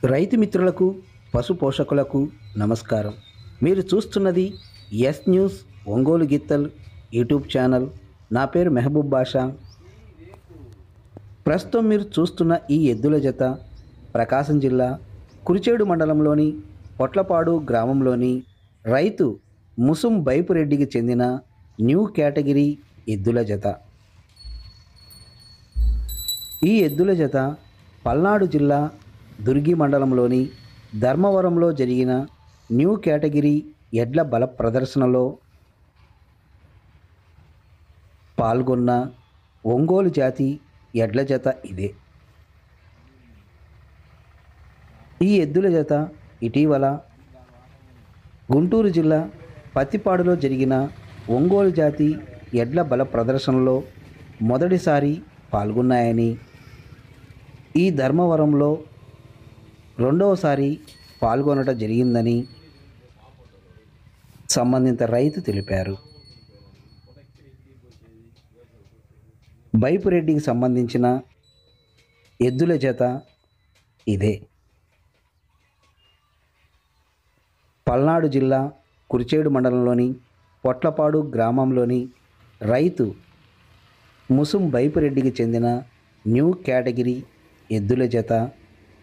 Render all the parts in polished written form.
రైతు మిత్రులకు పశు పోషకులకు నమస్కారం. మీరు చూస్తున్నది ఎస్ న్యూస్ ఒంగోలు గిత్తల్ యూట్యూబ్ ఛానల్. నా పేరు మెహబూబ్ బాషా. ప్రస్తుతం మీరు చూస్తున్న ఈ ఎద్దుల జత ప్రకాశం జిల్లా కురిచేడు మండలంలోని పొట్లపాడు గ్రామంలోని రైతు ముసుం బైపురెడ్డికి చెందిన న్యూ కేటగిరీ ఎద్దుల జత. ఈ ఎద్దుల జత పల్నాడు జిల్లా దుర్గి మండలంలోని ధర్మవరంలో జరిగిన న్యూ కేటగిరీ ఎడ్ల బల ప్రదర్శనలో పాల్గొన్న ఒంగోలు జాతి ఎడ్ల జత ఇదే. ఈ ఎద్దుల జత ఇటీవల గుంటూరు జిల్లా పత్తిపాడులో జరిగిన ఒంగోలు జాతి ఎడ్ల బల ప్రదర్శనలో మొదటిసారి పాల్గొన్నాయని, ఈ ధర్మవరంలో రెండవసారి పాల్గొనడం జరిగిందని సంబంధిత రైతు తెలిపారు. బైపురెడ్డికి సంబంధించిన ఎద్దుల జత ఇదే. పల్నాడు జిల్లా కురిచేడు మండలంలోని పొట్లపాడు గ్రామంలోని రైతు ముసుం బైపురెడ్డికి చెందిన న్యూ కేటగిరీ ఎద్దుల జత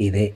ఇదే.